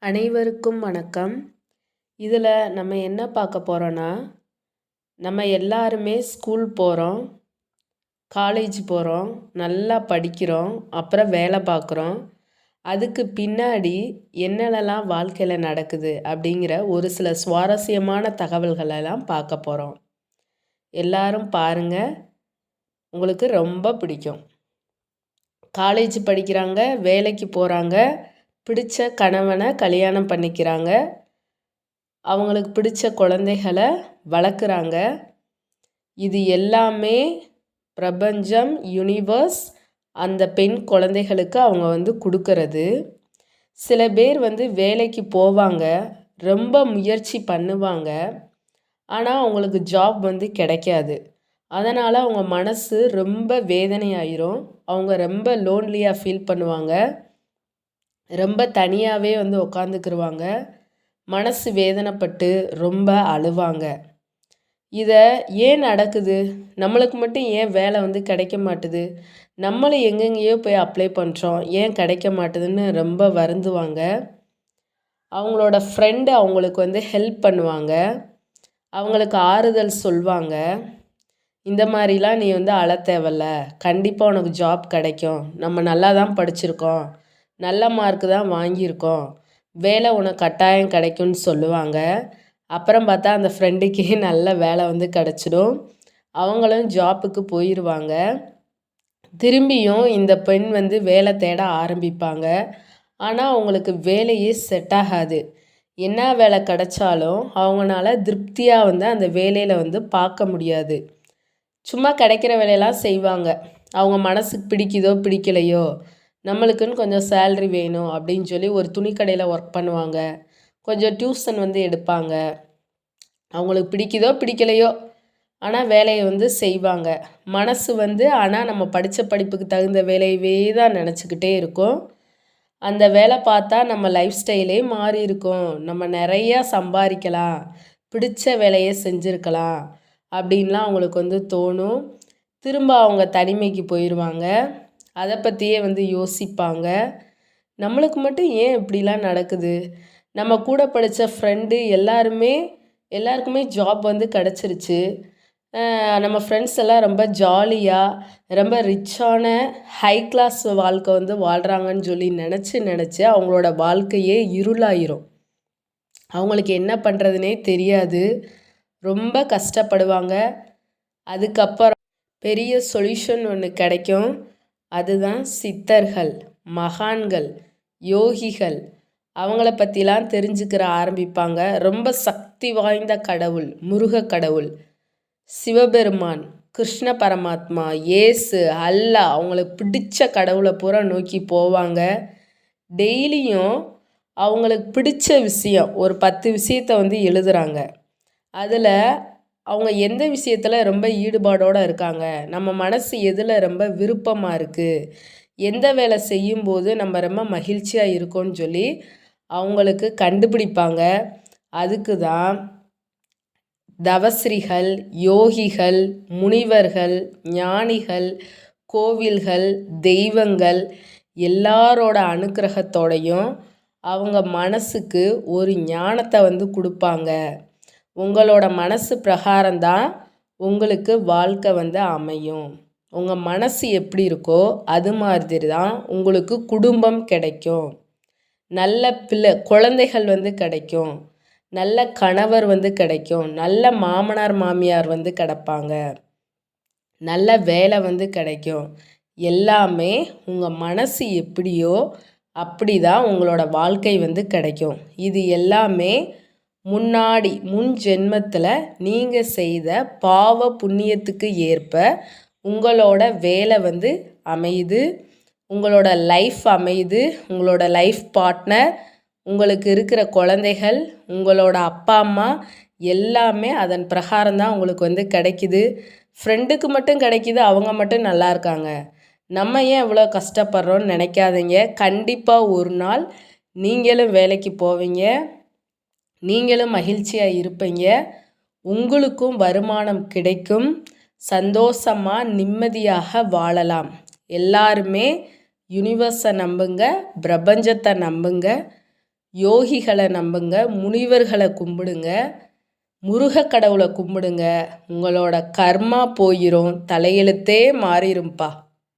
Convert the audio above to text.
அனைவருக்கும் வணக்கம். இதில் நம்ம என்ன பார்க்க போகிறோன்னா, நம்ம எல்லாருமே ஸ்கூல் போகிறோம், காலேஜ் போகிறோம், நல்லா படிக்கிறோம், அப்புறம் வேலை பார்க்குறோம். அதுக்கு பின்னாடி என்னென்னலாம் வாழ்க்கையில் நடக்குது அப்படிங்கிற ஒரு சில சுவாரஸ்யமான தகவல்களெல்லாம் பார்க்க போகிறோம். எல்லாரும் பாருங்கள், உங்களுக்கு ரொம்ப பிடிக்கும். காலேஜ் படிக்கிறாங்க, வேலைக்கு போகிறாங்க, பிடிச்ச கணவனை கல்யாணம் பண்ணிக்கிறாங்க, அவங்களுக்கு பிடிச்ச குழந்தைகளை வளர்க்குறாங்க. இது எல்லாமே பிரபஞ்சம், யூனிவர்ஸ் அந்த பெண் குழந்தைகளுக்கு அவங்க கொடுக்கறது. சில பேர் வேலைக்கு போவாங்க, ரொம்ப முயற்சி பண்ணுவாங்க, ஆனால் அவங்களுக்கு ஜாப் கிடைக்காது. அதனால் அவங்க மனசு ரொம்ப வேதனையாயிரும். அவங்க ரொம்ப லோன்லியாக ஃபீல் பண்ணுவாங்க, ரொம்ப தனியாகவே உட்காந்துக்கிருவாங்க, மனசு வேதனைப்பட்டு ரொம்ப அழுவாங்க. இதை ஏன் நடக்குது? நம்மளுக்கு மட்டும் ஏன் வேலை கிடைக்க மாட்டுது? நம்மளும் எங்கெங்கேயோ போய் அப்ளை பண்ணுறோம், ஏன் கிடைக்க மாட்டுதுன்னு ரொம்ப வருந்துவாங்க. அவங்களோட ஃப்ரெண்டு அவங்களுக்கு ஹெல்ப் பண்ணுவாங்க, அவங்களுக்கு ஆறுதல் சொல்வாங்க. இந்த மாதிரிலாம் நீ அழ தேவையில்ல, கண்டிப்பாக உனக்கு ஜாப் கிடைக்கும், நம்ம நல்லா தான் படிச்சிருக்கோம், நல்ல மார்க்கு தான் வாங்கியிருக்கோம், வேலை உனக்கு கட்டாயம் கிடைக்கும்னு சொல்லுவாங்க. அப்புறம் பார்த்தா அந்த ஃப்ரெண்டுக்கே நல்ல வேலை கிடச்சிடும், அவங்களும் ஜாப்புக்கு போயிடுவாங்க. திரும்பியும் இந்த பெண் வேலை தேட ஆரம்பிப்பாங்க. ஆனால் அவங்களுக்கு வேலையே செட் ஆகாது. என்ன வேலை கிடைச்சாலும் அவங்களால திருப்தியாக அந்த வேலையில் பார்க்க முடியாது. சும்மா கிடைக்கிற வேலையெல்லாம் செய்வாங்க. அவங்க மனசுக்கு பிடிக்குதோ பிடிக்கலையோ, நம்மளுக்குன்னு கொஞ்சம் சேல்ரி வேணும் அப்படின்னு சொல்லி ஒரு துணிக்கடையில் ஒர்க் பண்ணுவாங்க, கொஞ்சம் டியூஷன் எடுப்பாங்க. அவங்களுக்கு பிடிக்குதோ பிடிக்கலையோ, ஆனால் வேலையை செய்வாங்க. மனசு ஆனால் நம்ம படித்த படிப்புக்கு தகுந்த வேலையவே தான் நினச்சிக்கிட்டே இருக்கும். அந்த வேலை பார்த்தா நம்ம லைஃப் ஸ்டைலே மாறி இருக்கும், நம்ம நிறையா சம்பாதிக்கலாம், பிடிச்ச வேலையை செஞ்சுருக்கலாம் அப்படின்லாம் அவங்களுக்கு தோணும். திரும்ப அவங்க தனிமைக்கு போயிடுவாங்க, அதை பற்றியே யோசிப்பாங்க. நம்மளுக்கு மட்டும் ஏன் இப்படிலாம் நடக்குது? நம்ம கூட படித்த ஃப்ரெண்டு எல்லாருக்குமே ஜாப் கிடச்சிருச்சு. நம்ம ஃப்ரெண்ட்ஸ் எல்லாம் ரொம்ப ஜாலியாக, ரொம்ப ரிச்சான ஹை கிளாஸ் வாழ்க்கை வாழ்கிறாங்கன்னு சொல்லி நினச்சி அவங்களோட வாழ்க்கையே இருளாயிரும். அவங்களுக்கு என்ன பண்ணுறதுனே தெரியாது, ரொம்ப கஷ்டப்படுவாங்க. அதுக்கப்புறம் பெரிய சொல்யூஷன் ஒன்று கிடைக்கும், அதுதான் சித்தர்கள், மகான்கள், யோகிகள். அவங்கள பற்றிலாம் தெரிஞ்சுக்கிற ஆரம்பிப்பாங்க. ரொம்ப சக்தி வாய்ந்த கடவுள், முருக கடவுள், சிவபெருமான், கிருஷ்ண பரமாத்மா, இயேசு, அல்லாஹ், அவங்களுக்கு பிடிச்ச கடவுளை பூரா நோக்கி போவாங்க. டெய்லியும் அவங்களுக்கு பிடிச்ச விஷயம் ஒரு 10 விஷயத்தை எழுதுகிறாங்க. அதில் அவங்க எந்த விஷயத்தில் ரொம்ப ஈடுபாடோடு இருக்காங்க, நம்ம மனசு எதில் ரொம்ப விருப்பமாக இருக்குது, எந்த வேலை செய்யும்போது நம்ம ரொம்ப மகிழ்ச்சியாக இருக்கோன்னு சொல்லி அவங்களுக்கு கண்டுபிடிப்பாங்க. அதுக்கு தான் தவஸ்ரீகள், யோகிகள், முனிவர்கள், ஞானிகள், கோவில்கள், தெய்வங்கள் எல்லாரோட அனுக்கிரகத்தோடையும் அவங்க மனசுக்கு ஒரு ஞானத்தை கொடுப்பாங்க. உங்களோட மனசு பிரகாரம்தான் உங்களுக்கு வாழ்க்கை அமையும். உங்கள் மனசு எப்படி இருக்கோ அது மாதிரி தான் உங்களுக்கு குடும்பம் கிடைக்கும், நல்ல குழந்தைகள் கிடைக்கும், நல்ல கணவர் கிடைக்கும், நல்ல மாமனார் மாமியார் கிடப்பாங்க, நல்ல வேலை கிடைக்கும். எல்லாமே உங்கள் மனசு எப்படியோ அப்படி தான் உங்களோட வாழ்க்கை கிடைக்கும். இது எல்லாமே முன் ஜென்மத்தில் நீங்கள் செய்த பாவ புண்ணியத்துக்கு ஏற்ப உங்களோட வேலை அமையுது, உங்களோட லைஃப் அமையுது, உங்களோட லைஃப் பார்ட்னர், உங்களுக்கு இருக்கிற குழந்தைகள், உங்களோட அப்பா அம்மா எல்லாமே அதன் பிரகாரம் தான் உங்களுக்கு கிடைக்குது. ஃப்ரெண்டுக்கு மட்டும் கிடைக்கிது, அவங்க மட்டும் நல்லா இருக்காங்க, நம்ம ஏன் இவ்வளோ கஷ்டப்படுறோன்னு நினைக்காதீங்க. கண்டிப்பாக ஒரு நாள் நீங்களும் வேலைக்கு போவீங்க, நீங்களும் மகிழ்ச்சியாக இருப்பீங்க, உங்களுக்கும் வருமானம் கிடைக்கும், சந்தோஷமாக நிம்மதியாக வாழலாம். எல்லாருமே யூனிவர்ஸை நம்புங்க, பிரபஞ்சத்தை நம்புங்க. யோகிகளை நம்புங்க, முனிவர்களை கும்பிடுங்க, முருகக் கடவுளை கும்பிடுங்க. உங்களோட கர்மா போயிரும், தலையெழுத்தே மாறிடும்ப்பா.